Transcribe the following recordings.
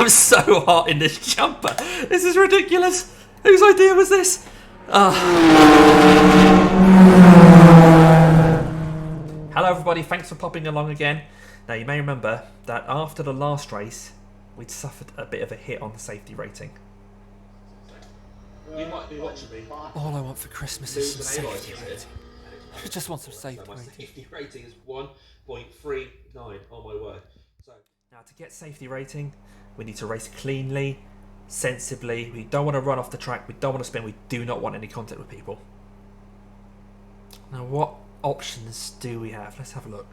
I'm so hot in this jumper. This is ridiculous. Whose idea was this? Hello everybody, thanks for popping along again. Now you may remember that after the last race, we'd suffered a bit of a hit on the safety rating. You might be watching me. All I want for Christmas is some safety rating. I just want some safety my rating. safety rating is 1.39. Oh my word. So now to get safety rating, we need to race cleanly, sensibly. We don't want to run off the track. We don't want to spin. We do not want any contact with people. Now what options do we have? Let's have a look.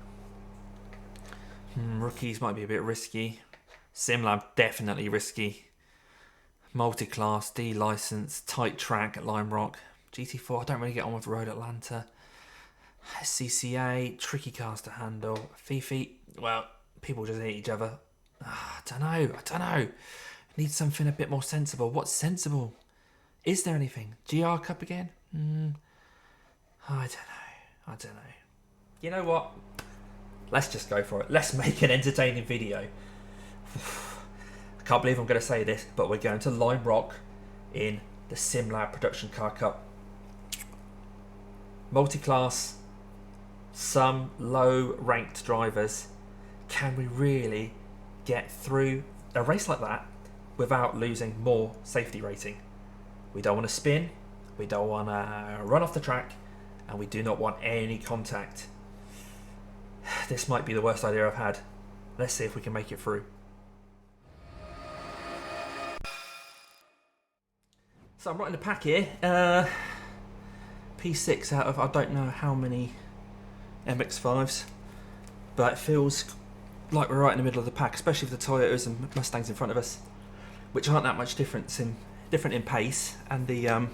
Rookies might be a bit risky. Simlab definitely risky. Multi-class, D license, tight track at Lime Rock. GT4, I don't really get on with Road Atlanta. SCCA, tricky cars to handle. Fifi, well, people just hate each other. I don't know. Need something a bit more sensible. What's sensible? Is there anything? GR Cup again? I don't know. You know what? Let's just go for it. Let's make an entertaining video. I can't believe I'm going to say this, but we're going to Lime Rock in the Simlab Production Car Cup. Multi-class, some low-ranked drivers. Can we really get through a race like that without losing more safety rating? We don't want to spin, we don't want to run off the track, and we do not want any contact. This might be the worst idea I've had. Let's see if we can make it through. So I'm right in the pack here. P6 out of I don't know how many MX5s, but it feels like we're right in the middle of the pack, especially with the Toyotas and Mustangs in front of us, which aren't that much different in pace, and the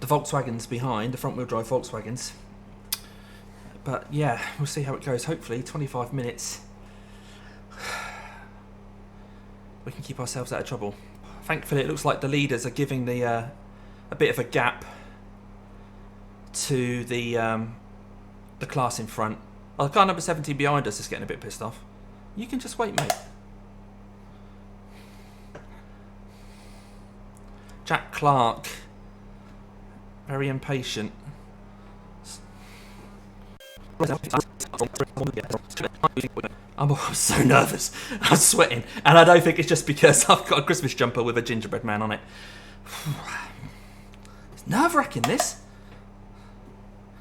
Volkswagens behind, the front wheel drive Volkswagens. But yeah, we'll see how it goes. Hopefully 25 minutes we can keep ourselves out of trouble. Thankfully it looks like the leaders are giving the a bit of a gap to the class in front. Oh, the car number 17 behind us is getting a bit pissed off. You can just wait, mate. Jack Clark, very impatient. I'm so nervous. I'm sweating, and I don't think it's just because I've got a Christmas jumper with a gingerbread man on it. It's nerve-wracking, this.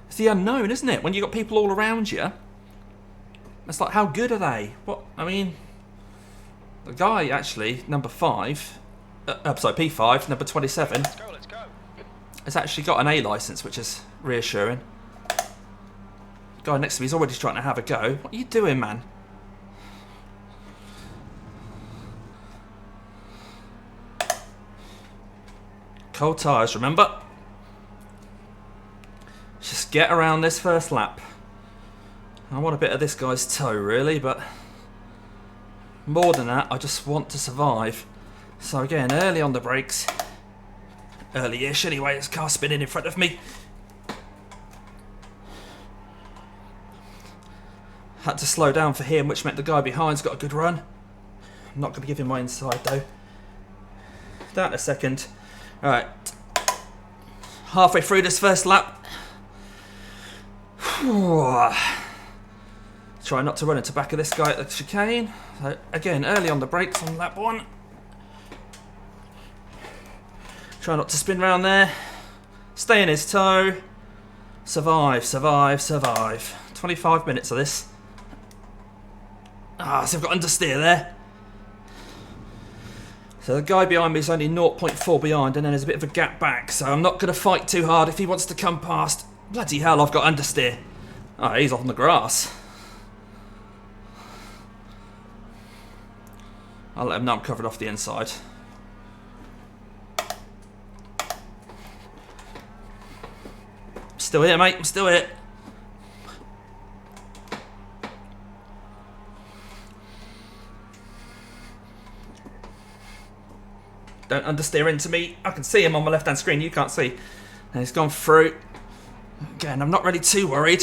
It's the unknown, isn't it? When you've got people all around you, it's like, how good are they? What, I mean, the guy actually, number 5, P5, number 27, let's go. has actually got an A licence, which is reassuring. The guy next to me is already trying to have a go. What are you doing, man? Cold tyres, remember? Just get around this first lap. I want a bit of this guy's toe, really, but more than that, I just want to survive. So again, early on the brakes. Early-ish anyway, there's a car spinning in front of me. Had to slow down for him, which meant the guy behind's got a good run. I'm not going to give him my inside, though. That in a second. Alright. Halfway through this first lap. Try not to run into the back of this guy at the chicane. So again, early on the brakes on lap 1. Try not to spin round there. Stay in his toe. Survive, survive, survive. 25 minutes of this. So I've got understeer there. So the guy behind me is only 0.4 behind, and then there's a bit of a gap back, so I'm not going to fight too hard if he wants to come past. Bloody hell, I've got understeer. Oh, he's off on the grass. I'll let him know I'm covered off the inside. I'm still here, mate. I'm still here. Don't understeer into me. I can see him on my left-hand screen. You can't see. And he's gone through. Again, I'm not really too worried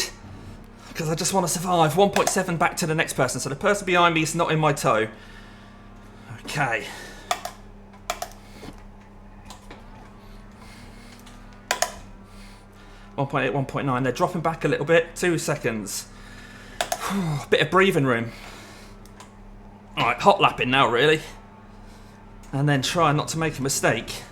because I just want to survive. 1.7 back to the next person. So the person behind me is not in my toe. Okay. 1.8, 1.9. They're dropping back a little bit. 2 seconds. Bit of breathing room. Alright, hot lapping now, really. And then try not to make a mistake.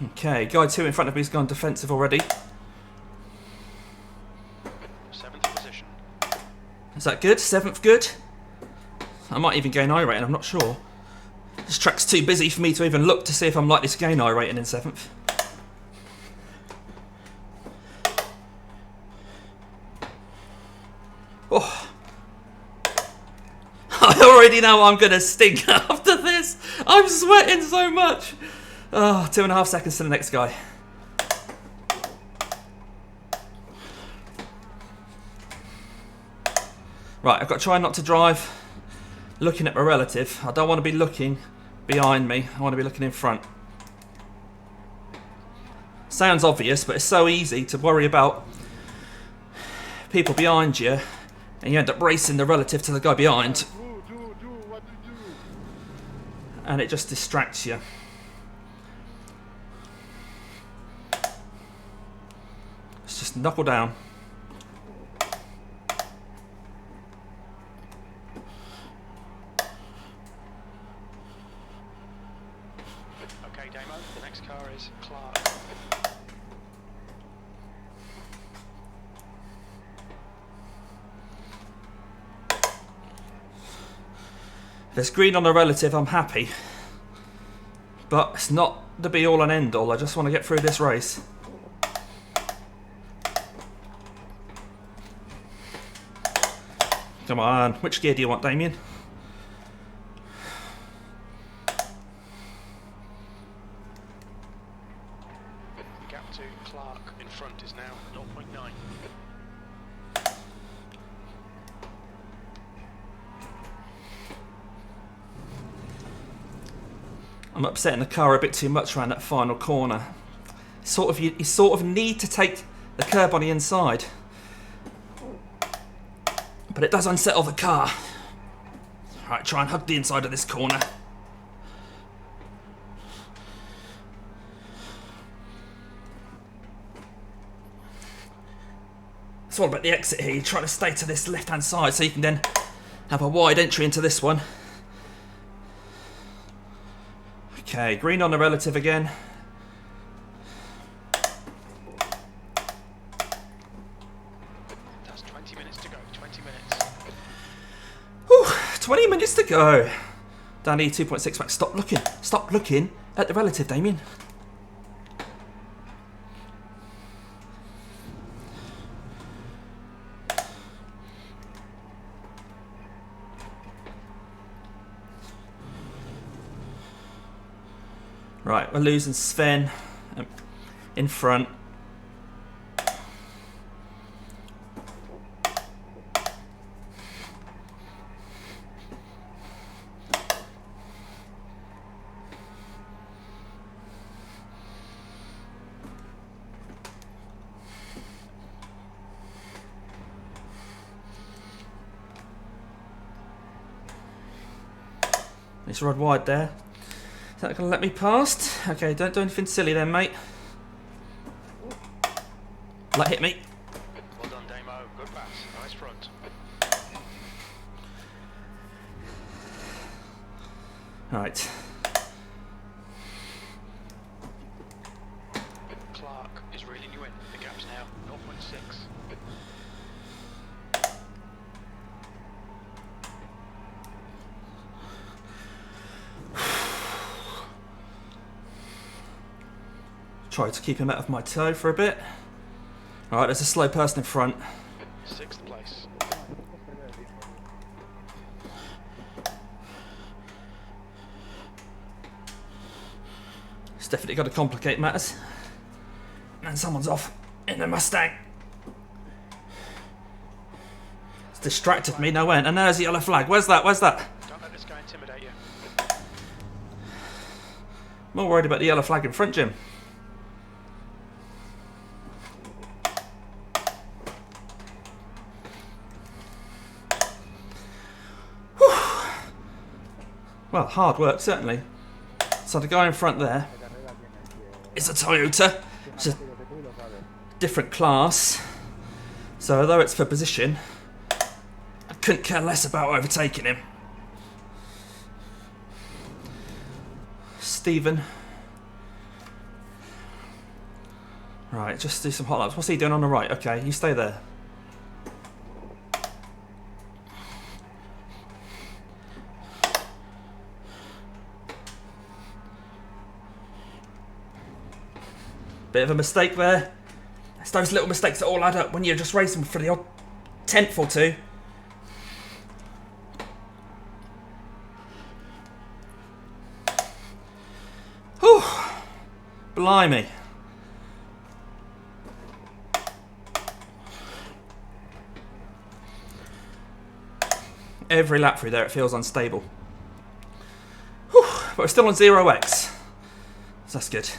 Okay, guy 2 in front of me has gone defensive already. 7th position. Is that good? 7th good? I might even gain iRating, I'm not sure. This track's too busy for me to even look to see if I'm likely to gain iRating in 7th. Oh. I already know I'm going to stink after this. I'm sweating so much. Oh, 2.5 seconds to the next guy. Right, I've got to try not to drive looking at my relative. I don't want to be looking behind me. I want to be looking in front. Sounds obvious, but it's so easy to worry about people behind you, and you end up racing the relative to the guy behind. And it just distracts you. Let's just knuckle down. Okay, Damo, the next car is Clark. If there's green on the relative, I'm happy. But it's not the be all and end all. I just want to get through this race. Come on, which gear do you want, Damien? The gap to Clark in front is now 0.9. I'm upsetting the car a bit too much around that final corner. You sort of need to take the curb on the inside. But it does unsettle the car. Right, try and hug the inside of this corner. It's all about the exit here. You try to stay to this left-hand side so you can then have a wide entry into this one. Okay, green on the relative again. That's 20 minutes to go, 20 minutes. Whew, 20 minutes to go. Danny, 2.6 back. Stop looking at the relative, Damien. Right, we're losing Sven in front. It's rod wide there. Is that going to let me past? Okay, don't do anything silly then, mate. Let hit me. Well done, Damo. Good pass. Nice front. Right. Clark is reeling you in. The gap's now 0.6. Try to keep him out of my toe for a bit. Alright, there's a slow person in front. 6th place. It's definitely got to complicate matters. And someone's off in the Mustang. It's distracted me, no end. And there's the yellow flag. Where's that? Where's that? Don't let this guy intimidate you. More worried about the yellow flag in front, Jim. well, hard work, certainly. So the guy in front there is a Toyota. It's a different class. So although it's for position, I couldn't care less about overtaking him. Stephen. Right, just do some hot laps. What's he doing on the right? Okay, you stay there. Bit of a mistake there. It's those little mistakes that all add up when you're just racing for the odd tenth or two. Whew. Blimey. Every lap through there it feels unstable. Whew. But we're still on 0x. So that's good.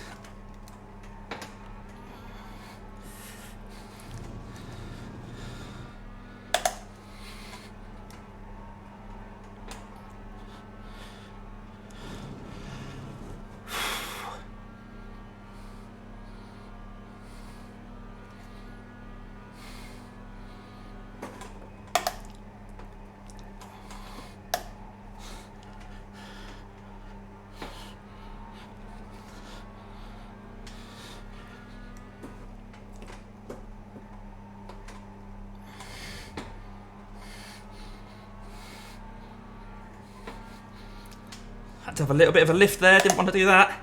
Had to have a little bit of a lift there, didn't want to do that.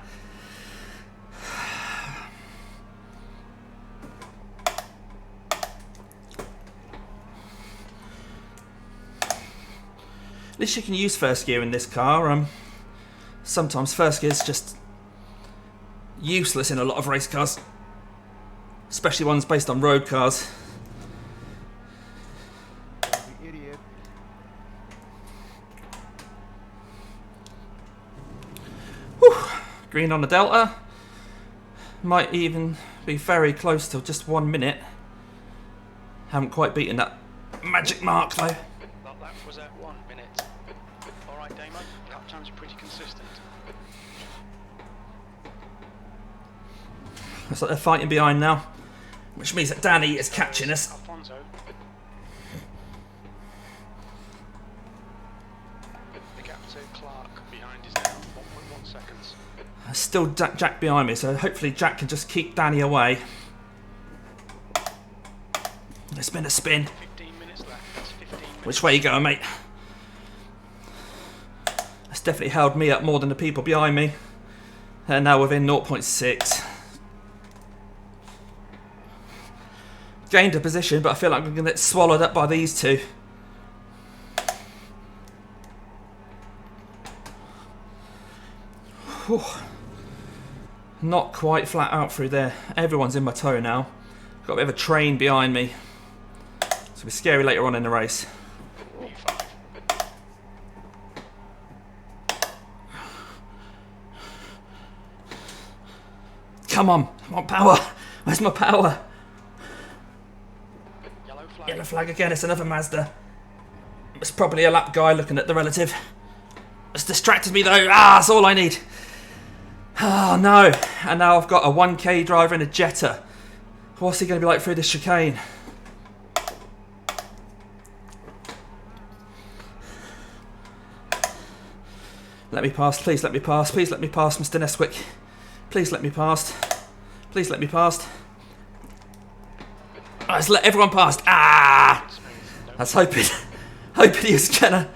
At least you can use first gear in this car. Sometimes first gear is just useless in a lot of race cars, especially ones based on road cars. Green on the Delta. Might even be very close to just 1 minute. Haven't quite beaten that magic mark though. That lap was at 1 minute. Alright, Damo, lap times are pretty consistent. Looks like they're fighting behind now, which means that Danny is catching us. Alfonso. The gap to Clark behind is now 1.1 seconds. Still Jack behind me, so hopefully Jack can just keep Danny away. It's been a spin. 15 minutes left. That's 15 minutes. Which way you going, mate? That's definitely held me up more than the people behind me. They're now within 0.6. Gained a position, but I feel like I'm going to get swallowed up by these two. Whew. Not quite flat out through there. Everyone's in my toe now. Got a bit of a train behind me. It's going to be scary later on in the race. P5. Come on. I want power. Where's my power? Yellow flag. Yellow flag again. It's another Mazda. It's probably a lap guy looking at the relative. It's distracted me though. Ah, that's all I need. Oh no. And now I've got a 1k driver in a Jetta. What's he going to be like through this chicane? Let me pass, please let me pass, please let me pass, Mr. Neswick. Please let me past. Please let me past. Oh, let's let everyone past. Ah! I was hoping he was gonna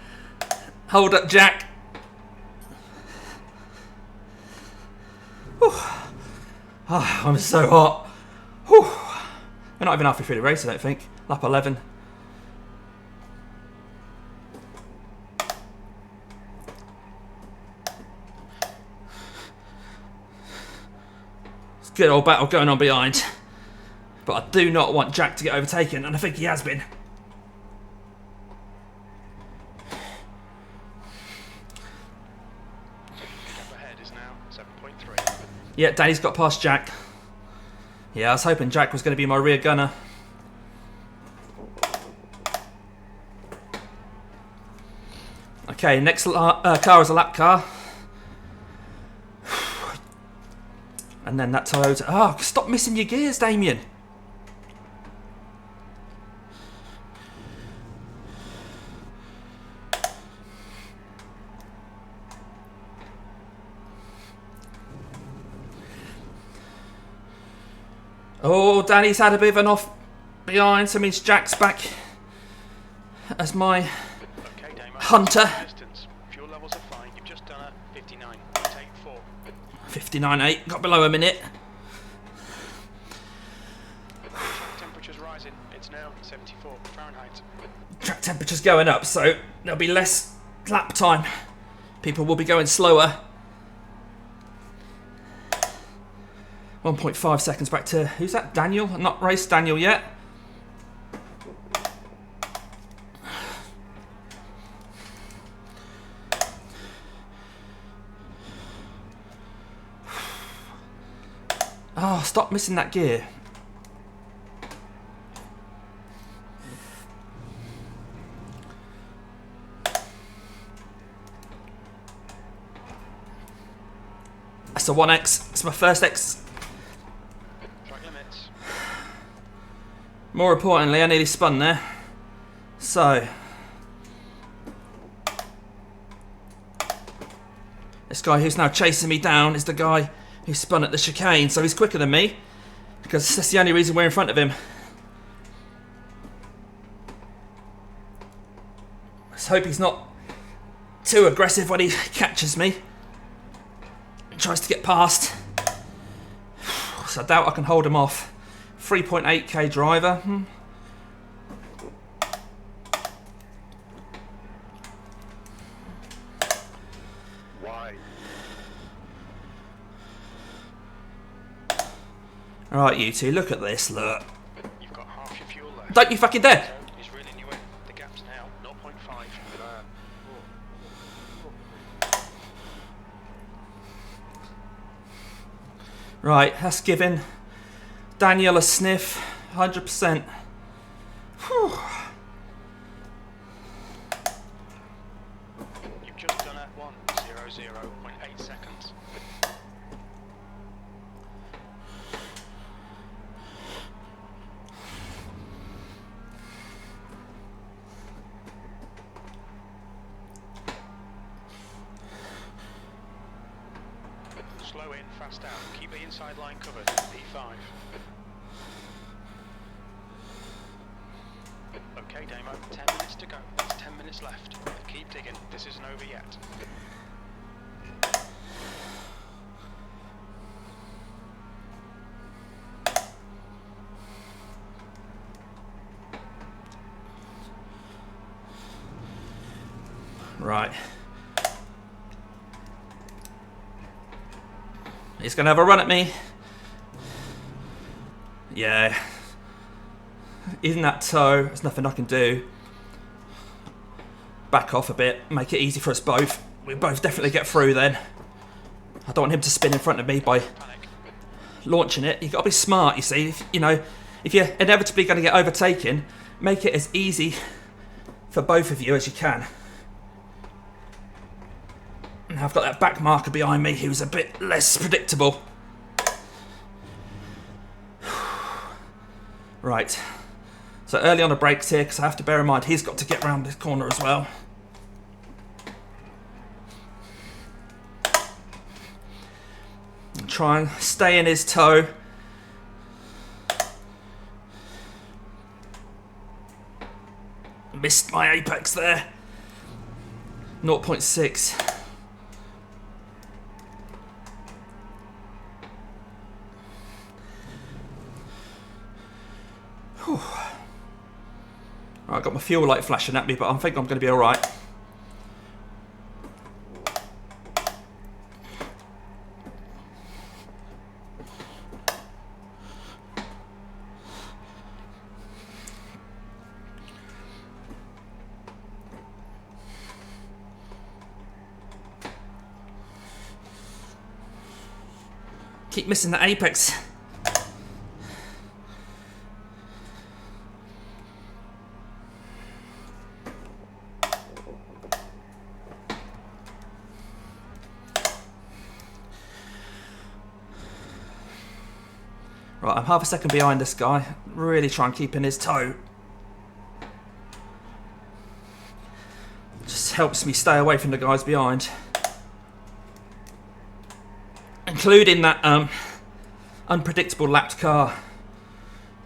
hold up Jack. Whew. Oh, I'm so hot. Whew. We're not even halfway through the race, I don't think. Lap 11. It's a good old battle going on behind. But I do not want Jack to get overtaken, and I think he has been. Gap ahead is now 7.3. Yeah, Danny's got past Jack. Yeah, I was hoping Jack was going to be my rear gunner. Okay, Okay, next car is a lap car. And then that Toyota. Oh, stop missing your gears, Damien. Oh, Danny's had a bit of an off behind, so means Jack's back as my Okay, Damo. hunter. Distance. Fuel levels are fine. You've just done a 59.84. 59.8, got below a minute. Temperature's rising. It's now 74 Fahrenheit. Track temperature's going up, so there'll be less lap time. People will be going slower. 1.5 seconds back to, who's that? Daniel? Not raced Daniel yet. Oh, stop missing that gear. That's a 1X. It's my first X. Track limits. More importantly, I nearly spun there. So, this guy who's now chasing me down is the guy who spun at the chicane, so he's quicker than me, because that's the only reason we're in front of him. Let's hope he's not too aggressive when he catches me and tries to get past. So I doubt I can hold him off. 3.8k driver. Wide. Alright, you two, look at this, look. You've got half your fuel left. Don't you fucking dare! He's reeling you in. The gap's now 0.5. Right, that's giving Daniel a sniff, 100%. Whew. You've just done at 1:00.8 seconds. Slow in, fast out. Keep the inside line covered. P5. Okay, Damo. 10 minutes to go. That's 10 minutes left. Keep digging. This isn't over yet. Right. He's going to have a run at me. Yeah. Isn't that toe? There's nothing I can do. Back off a bit. Make it easy for us both. We both definitely get through then. I don't want him to spin in front of me by Panic. launching it. You've got to be smart, you see. If you're inevitably going to get overtaken, make it as easy for both of you as you can. Now I've got that back marker behind me who's a bit less predictable. Right. So early on the brakes here, because I have to bear in mind he's got to get around this corner as well. And try and stay in his toe. Missed my apex there. 0.6. Right, I've got my fuel light flashing at me, but I think I'm going to be alright. Keep missing the apex. Right, I'm half a second behind this guy. Really try and keep in his toe. Just helps me stay away from the guys behind. Including that unpredictable lapped car.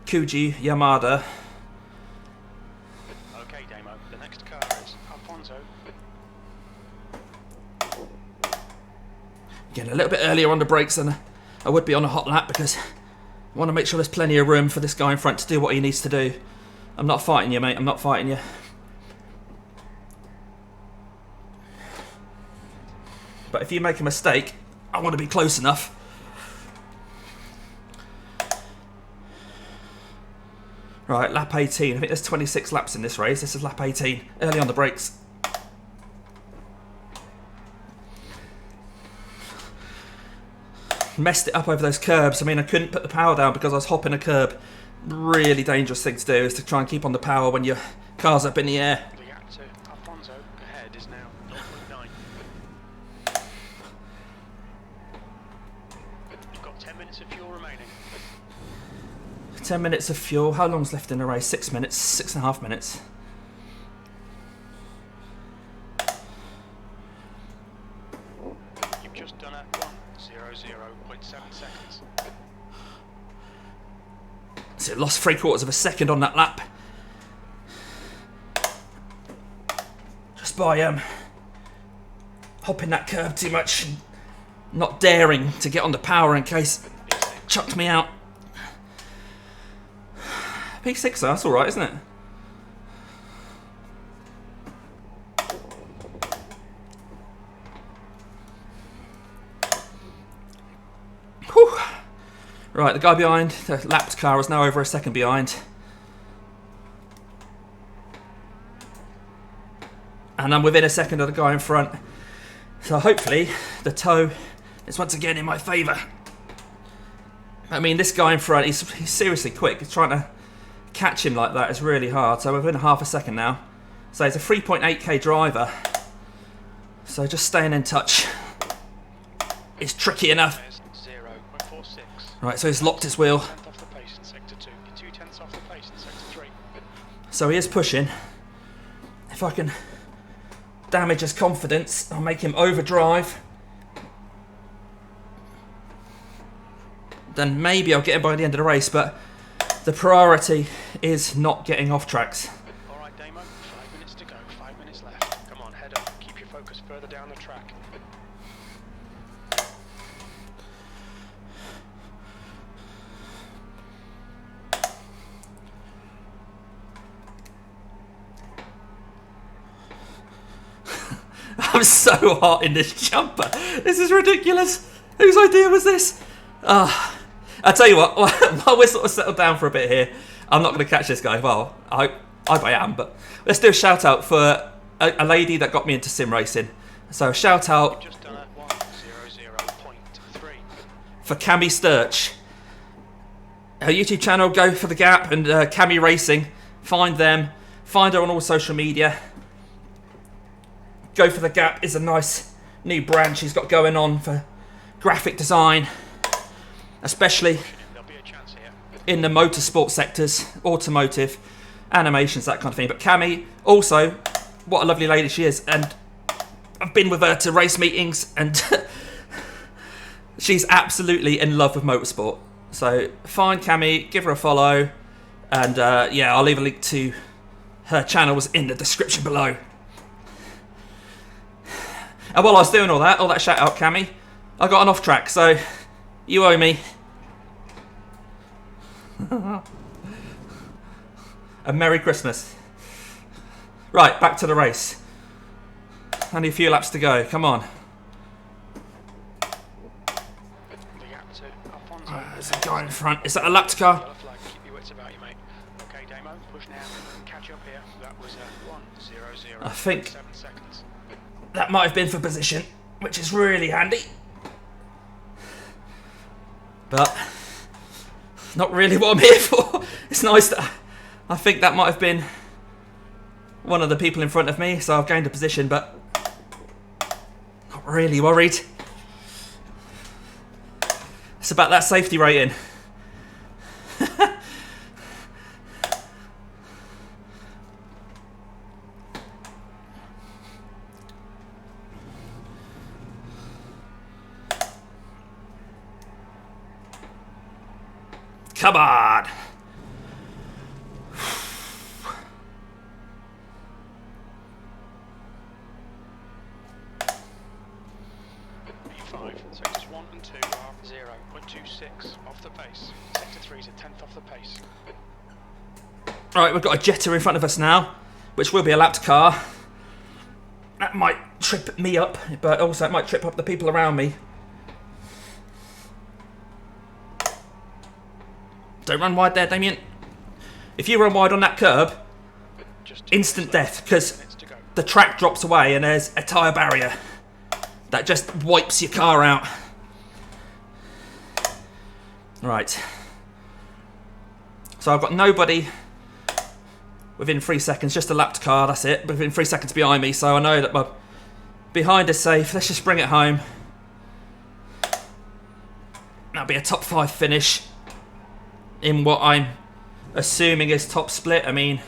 Kuji Yamada. Okay, Damo, the next car is Alfonso. Getting a little bit earlier on the brakes than I would be on a hot lap because I want to make sure there's plenty of room for this guy in front to do what he needs to do. I'm not fighting you, mate. I'm not fighting you. But if you make a mistake, I want to be close enough. Right, lap 18. I think there's 26 laps in this race. This is lap 18. Early on the brakes. Messed it up over those curbs. I mean, I couldn't put the power down because I was hopping a curb. Really dangerous thing to do is to try and keep on the power when your car's up in the air. The gap to Alfonso ahead is now 0.9. You've got 10 minutes of fuel remaining. 10 minutes of fuel. How long's left in the race? 6 minutes. 6.5 minutes. You've just done a 1:00.7 seconds. So lost 3/4 of a second on that lap. Just by hopping that curb too much and not daring to get on the power in case it chucked me out. P6, that's alright, isn't it? Whew. Right, the guy behind, the lapped car is now over a second behind. And I'm within a second of the guy in front. So hopefully the toe is once again in my favour. I mean, this guy in front, he's seriously quick. He's trying to catch him like that is really hard. So we're within half a second now. So he's a 3.8k driver. So just staying in touch is tricky enough. 0.46. Right, so he's locked his wheel. Off the pace in sector 2. You're 0.2 off the pace in sector 3. So he is pushing. If I can damage his confidence, I'll make him overdrive. Then maybe I'll get him by the end of the race, but the priority is not getting off tracks. Alright, Damo, 5 minutes to go, 5 minutes left. Come on, head up, keep your focus further down the track. I'm so hot in this jumper. This is ridiculous. Whose idea was this? I tell you what, while we're sort of settled down for a bit here, I'm not going to catch this guy. Well, I am, but let's do a shout out for a lady that got me into sim racing. So shout out Just done a 1:00.3. for Cami Sturch. Her YouTube channel, go for the gap, and Cami Racing. Find them. Find her on all social media. Go for the Gap is a nice new brand she's got going on for graphic design, especially There'll be a chance here. in the motorsport sectors, automotive, animations, that kind of thing. But Cami, also, what a lovely lady she is, and I've been with her to race meetings, and she's absolutely in love with motorsport. So find Cami, give her a follow, and yeah, I'll leave a link to her channels in the description below. And while I was doing all that shout out, Cami, I got an off track, so you owe me. A Merry Christmas. Right, back to the race. Only a few laps to go, come on. The gap to Alfonso. There's a guy in front. Is that a lapped car? Yellow flag, keep your wits about you, mate. Okay, Damo, push now. Catch up here. That was a 1:00.7 I think seconds. that might have been for position, which is really handy. But not really what I'm here for. It's nice that I think that might have been one of the people in front of me, so I've gained a position, but not really worried. It's about that safety rating. Come on. P5, sectors 1 and 2 are 0.26 off the pace. Sector 3 is a tenth off the pace. Right, we've got a Jetta in front of us now, which will be a lapped car. That might trip me up, but also it might trip up the people around me. Don't run wide there, Damien. If you run wide on that curb, instant death, because the track drops away and there's a tyre barrier that just wipes your car out. Right. So I've got nobody within 3 seconds, just a lapped car, that's it. Within 3 seconds behind me, so I know that my behind is safe. Let's just bring it home. That'll be a top 5 finish in what I'm assuming is top split. I mean,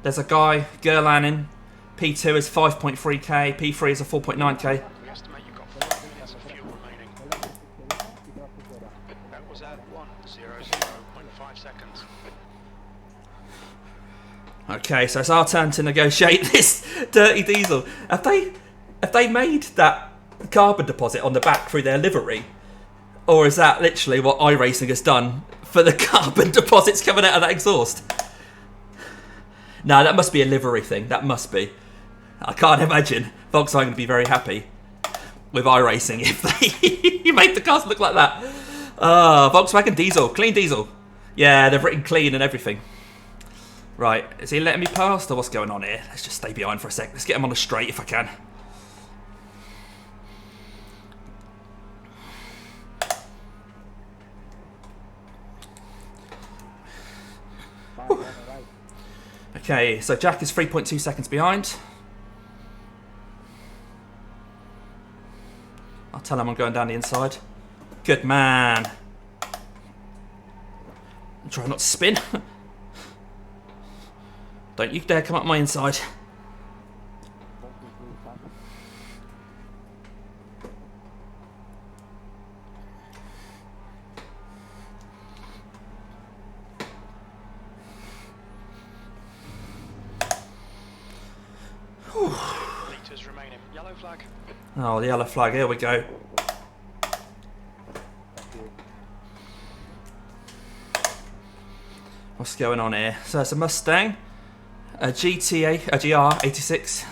there's a guy, Gerlan in P2 is 5.3k, P3 is a 4.9k. We estimate you've got 4 minutes of fuel remaining. That was at 1:00.5 seconds. Okay, so it's our turn to negotiate this dirty diesel. Have they made that carbon deposit on the back through their livery? Or is that literally what iRacing has done for the carbon deposits coming out of that exhaust? No, that must be a livery thing. That must be. I can't imagine Volkswagen would be very happy with iRacing if they made the cars look like that. Volkswagen diesel, clean diesel. Yeah, they've written clean and everything. Right, is he letting me past or what's going on here? Let's just stay behind for a sec. Let's get him on the straight if I can. Whew. Okay, so Jack is 3.2 seconds behind. I'll tell him I'm going down the inside. Good man. Try not to spin. Don't you dare come up my inside. Meters remaining. Yellow flag. Oh, the yellow flag. Here we go. What's going on here? So it's a Mustang, a GTA, a GR 86.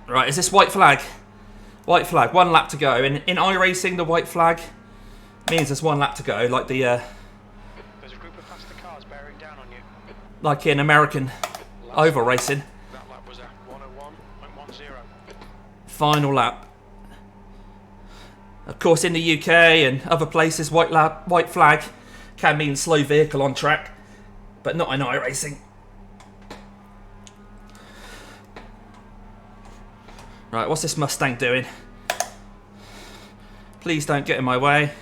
Right, is this white flag? White flag, 1 lap to go. In iRacing, the white flag means there's 1 lap to go, like the There's a group of faster cars bearing down on you. like in American oval racing. That lap was at 1:01.10. Final lap. Of course, in the UK and other places, white flag can mean slow vehicle on track, but not in iRacing. Right, what's this Mustang doing? Please don't get in my way.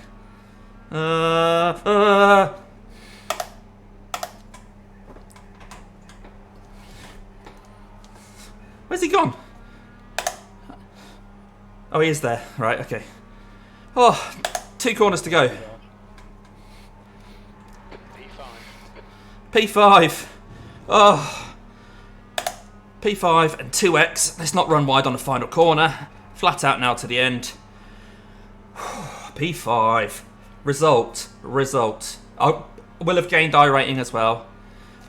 Where's he gone? Oh, he is there. Right, okay. Oh, 2 corners to go. P5. Oh. P5 and 2X. Let's not run wide on the final corner. Flat out now to the end. P5. Result. I will have gained I rating as well.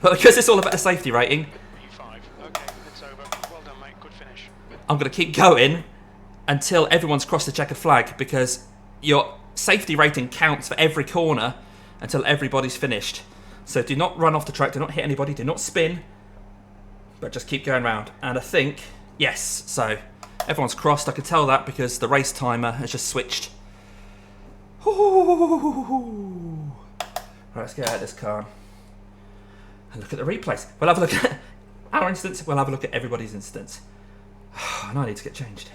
But because it's all about a safety rating, P5. Okay, it's over. Well done, mate. Good finish. I'm going to keep going until everyone's crossed the checkered flag, because your safety rating counts for every corner until everybody's finished. So do not run off the track, do not hit anybody, do not spin, but just keep going round. And I think, yes, so everyone's crossed. I could tell that because the race timer has just switched. Ooh. Right, let's get out of this car and look at the replays. We'll have a look at our instance, we'll have a look at everybody's instance. And I need to get changed.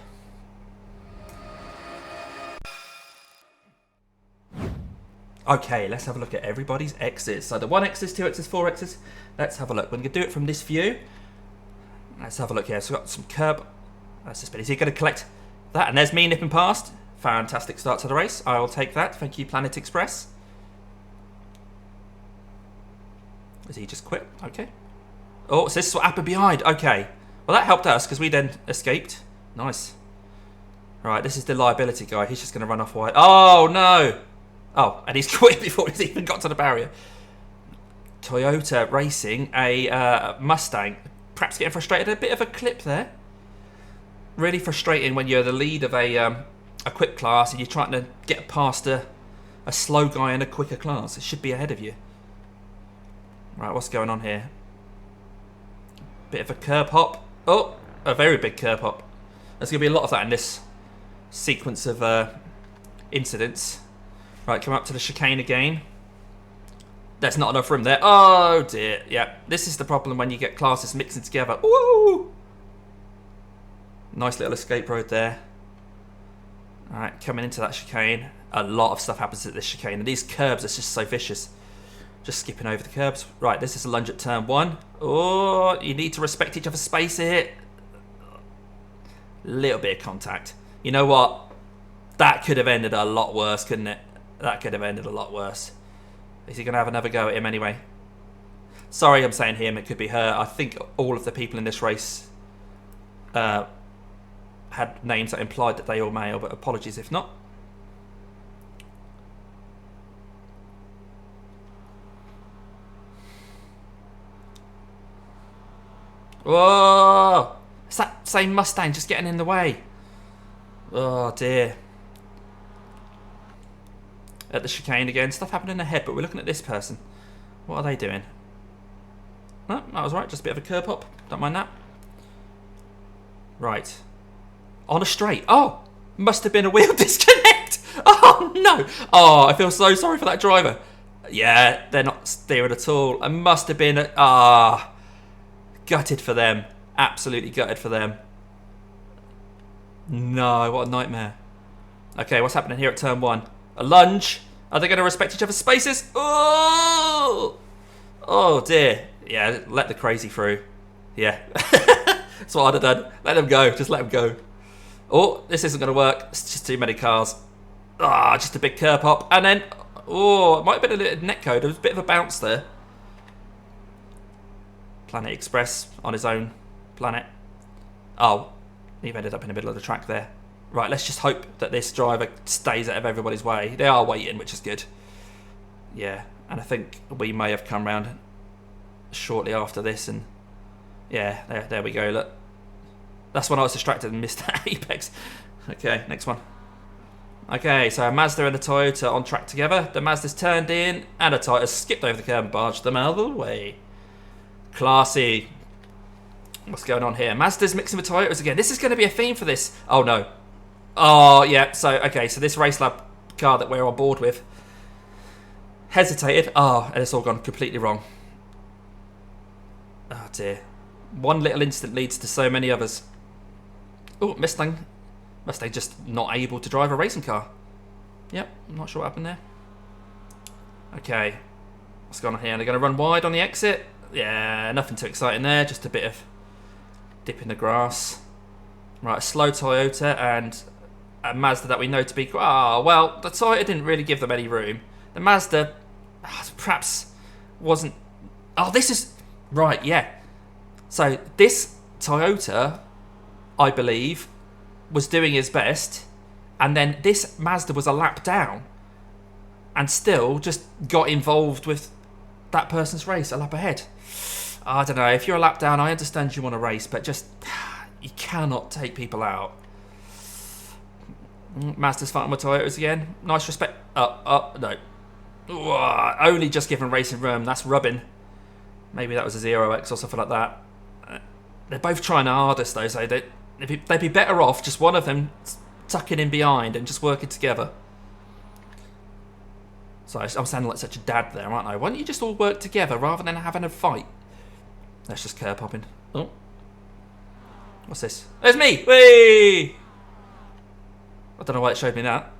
Okay, let's have a look at everybody's X's. So the 1X's, 2X's, 4X's. Let's have a look. We're going to do it from this view. Let's have a look here. So we've got some curb. That's the spin. Is he going to collect that? And there's me nipping past. Fantastic start to the race. I will take that. Thank you, Planet Express. Has he just quit? Okay. Oh, so this is what happened behind. Okay. Well, that helped us because we then escaped. Nice. Right, this is the liability guy. He's just going to run off wide. Oh, no. Oh, and he's quit before he's even got to the barrier. Toyota racing a Mustang. Perhaps getting frustrated. A bit of a clip there. Really frustrating when you're the lead of a quick class and you're trying to get past a slow guy in a quicker class. It should be ahead of you. Right, what's going on here? Bit of a curb hop. Oh, a very big curb hop. There's going to be a lot of that in this sequence of incidents. Right, come up to the chicane again. There's not enough room there. Oh dear. Yeah, this is the problem when you get classes mixing together. Woo! Nice little escape road there. Alright, coming into that chicane. A lot of stuff happens at this chicane. And these curbs are just so vicious. Just skipping over the curbs. Right, this is a lunge at turn 1. Oh, you need to respect each other's space here. Little bit of contact. You know what? That could have ended a lot worse, couldn't it? That could have ended a lot worse. Is he going to have another go at him anyway? Sorry, I'm saying him. It could be her. I think all of the people in this race had names that implied that they were male, but apologies if not. Whoa! It's that same Mustang just getting in the way. Oh dear. At the chicane again. Stuff happening ahead, but we're looking at this person. What are they doing? No, that was right. Just a bit of a curb hop. Don't mind that. Right. On a straight. Oh! Must have been a wheel disconnect. Oh no! Oh, I feel so sorry for that driver. Yeah, they're not steering at all. It must have been a... Gutted for them. Absolutely gutted for them. No, what a nightmare. Okay, what's happening here at turn 1? A lunge. Are they going to respect each other's spaces? Oh! Oh dear. Yeah, let the crazy through. Yeah. That's what I'd have done. Let them go. Just let them go. Oh, this isn't going to work. It's just too many cars. Ah, just a big curb hop. And then... Oh, it might have been a little net code. There was a bit of a bounce there. Planet Express on his own planet. Oh, you've ended up in the middle of the track there. Right, let's just hope that this driver stays out of everybody's way. They are waiting, which is good. Yeah, and I think we may have come round shortly after this, and yeah, there we go, look. That's when I was distracted and missed that apex. Okay, next one. Okay, so a Mazda and a Toyota on track together. The Mazda's turned in, and a Toyota skipped over the curb and barged them out of the way. Classy. What's going on here? Mazda's mixing with Toyotas again. This is going to be a theme for this. Oh, no. Oh, yeah. So, okay. So this Race Lab car that we're on board with hesitated. Oh, and it's all gone completely wrong. Oh, dear. One little incident leads to so many others. Oh, Mustang. Mustang just not able to drive a racing car. Yep. I'm not sure what happened there. Okay. What's going on here? They're going to run wide on the exit. Yeah, nothing too exciting there. Just a bit of dip in the grass. Right, a slow Toyota and a Mazda that we know to be... Oh, well, the Toyota didn't really give them any room. The Mazda perhaps wasn't... Oh, this is... Right, yeah. So this Toyota, I believe, was doing his best. And then this Mazda was a lap down. And still just got involved with that person's race a lap ahead. I don't know. If you're a lap down, I understand you want to race, but just... You cannot take people out. Mazda's fighting with Toyotas again. Nice respect. No. Ooh, only just given racing room. That's rubbing. Maybe that was a 0x or something like that. They're both trying their hardest though, so they'd be better off just one of them tucking in behind and just working together. Sorry, I'm sounding like such a dad there, aren't I? Why don't you just all work together rather than having a fight? Let's just curb hopping. Oh. What's this? There's me! Whee! I don't know why it showed me that.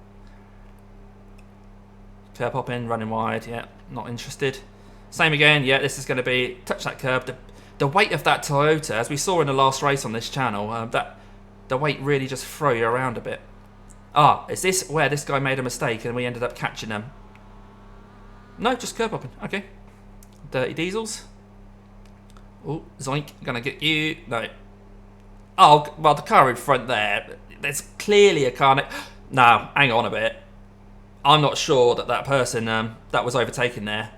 Curb hopping, running wide. Yeah, not interested. Same again. Yeah, this is going to be... Touch that curb. the weight of that Toyota, as we saw in the last race on this channel, that the weight really just throw you around a bit. Ah, is this where this guy made a mistake and we ended up catching them? No, just curb hopping. Okay. Dirty diesels. Oh, zoink, gonna get you. No. Oh, well, the car in front there, there's clearly a car. No, hang on a bit. I'm not sure that that person that was overtaken there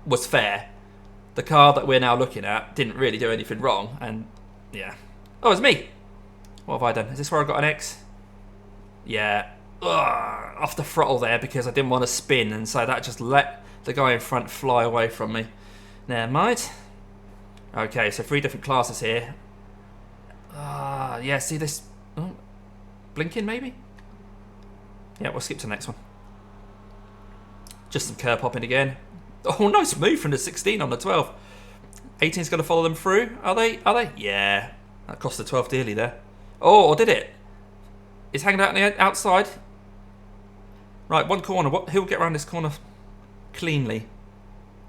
was fair. The car that we're now looking at didn't really do anything wrong, and yeah. Oh, it's me. What have I done? Is this where I got an X? Yeah. Ugh, off the throttle there because I didn't want to spin, and so that just let the guy in front fly away from me. Never mind. Okay, so 3 different classes here. Yeah, see this? Oh, blinking maybe? Yeah, we'll skip to the next one. Just some curb hopping again. Oh, nice move from the 16 on the 12. 18's going to follow them through. Are they? Are they? Yeah. That cost the 12 dearly there. Oh, or did it? It's hanging out on the outside. Right, one corner. Who'll get around this corner cleanly?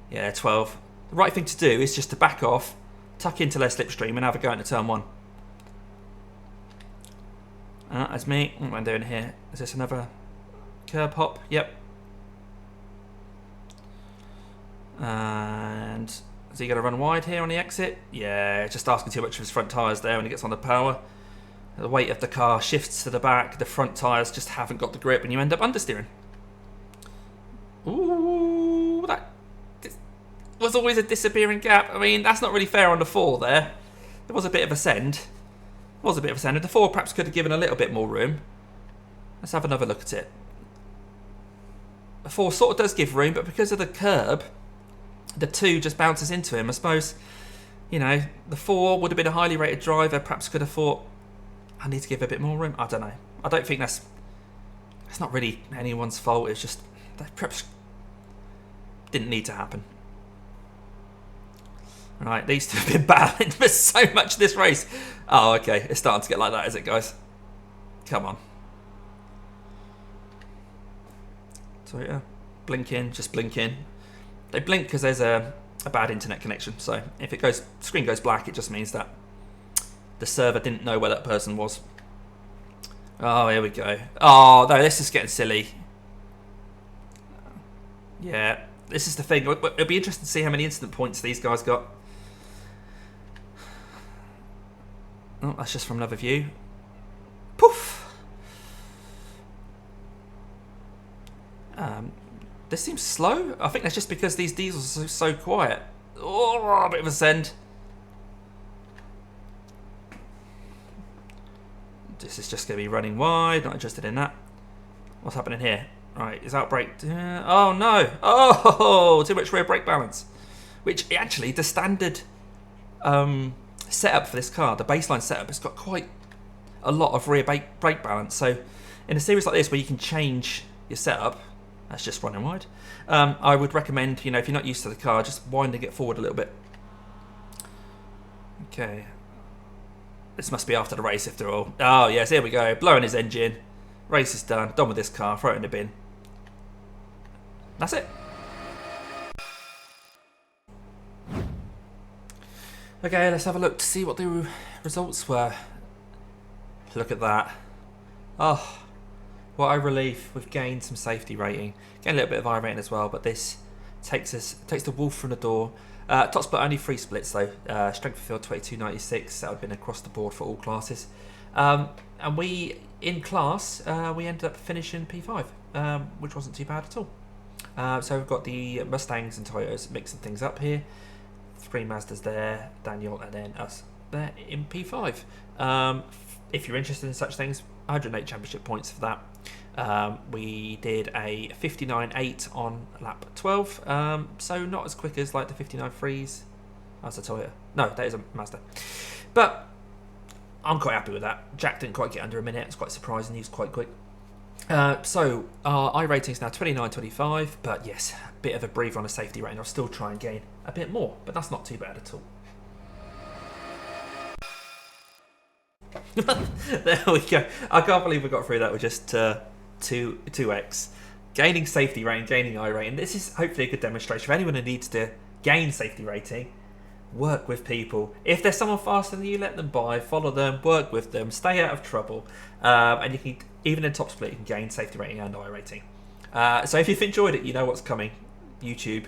Yeah, 12. The right thing to do is just to back off, tuck into their slipstream and have a go into turn 1. That's me. What am I doing here? Is this another curb hop? Yep. And is he going to run wide here on the exit? Yeah, just asking too much of his front tyres there when he gets on the power. The weight of the car shifts to the back. The front tyres just haven't got the grip and you end up understeering. Ooh, that was always a disappearing gap. I mean, that's not really fair on the 4 there. There was a bit of a send. And the 4 perhaps could have given a little bit more room. Let's have another look at it. The 4 sort of does give room, but because of the curb, the 2 just bounces into him. I suppose, you know, the 4 would have been a highly rated driver, perhaps could have thought, I need to give a bit more room. I don't know. I don't think that's not really anyone's fault. It's just that perhaps didn't need to happen. Right, these 2 have been battling for so much this race. Oh, okay. It's starting to get like that, is it, guys? Come on. So, yeah. Blink in, just blink in. They blink because there's a bad internet connection. So, if it goes, screen goes black, it just means that the server didn't know where that person was. Oh, here we go. Oh, no, this is getting silly. Yeah, this is the thing. It'll be interesting to see how many incident points these guys got. Oh, that's just from another view. Poof! This seems slow. I think that's just because these diesels are so quiet. Oh, a bit of a send. This is just going to be running wide. Not interested in that. What's happening here? Right, is outbrake? Oh no! Oh, too much rear brake balance. Which actually, the standard setup for this car, the baseline setup, has got quite a lot of rear brake balance. So, in a series like this where you can change your setup, that's just running wide. I would recommend, you know, if you're not used to the car, just winding it forward a little bit. Okay. This must be after the race, after all. Oh yes, here we go. Blowing his engine. Race is done. Done with this car. Throw it in the bin. That's it. Okay, let's have a look to see what the results were. Look at that. Oh, what a relief. We've gained some safety rating. Gained a little bit of iRating as well, but this takes the wolf from the door. Top split only 3 splits though. Strength of field 2296. That would have been across the board for all classes. And we, in class, we ended up finishing P5, which wasn't too bad at all. So we've got the Mustangs and Toyotas mixing things up here. 3 Mazdas there, Daniel, and then us there in P5. If you're interested in such things, 108 championship points for that. We did a 59.8 on lap 12, so not as quick as like the 59.3s. That's a Toyota. No, that is a Mazda. But I'm quite happy with that. Jack didn't quite get under a minute. It's quite surprising. He was quite quick. So our iRating is now 29.25, but yes, a bit of a breather on a safety rating. I'll still try and gain a bit more, but that's not too bad at all. There we go. I can't believe we got through that with just 2x. Gaining safety rating, gaining iRating. This is hopefully a good demonstration for anyone who needs to gain safety rating. work with people. If there's someone faster than you, let them by, follow them, work with them, stay out of trouble, and you can, even in top split, you can gain safety rating and iRating. So if you've enjoyed it, you know what's coming. YouTube,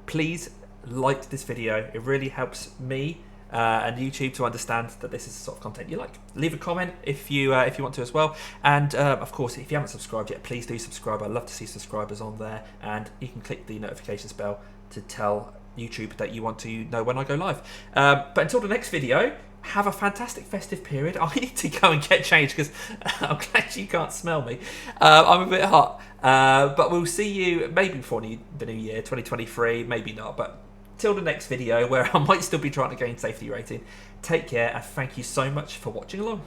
please like this video. It really helps me and YouTube to understand that this is the sort of content you like. Leave a comment if you want to as well, and of course, if you haven't subscribed yet, please do subscribe. I'd love to see subscribers on there, and you can click the notifications bell to tell YouTube that you want to know when I go live. But until the next video, have a fantastic festive period. I need to go and get changed because I'm glad you can't smell me. I'm a bit hot, but we'll see you maybe before the new year, 2023, maybe not, but till the next video where I might still be trying to gain safety rating. Take care, and thank you so much for watching along.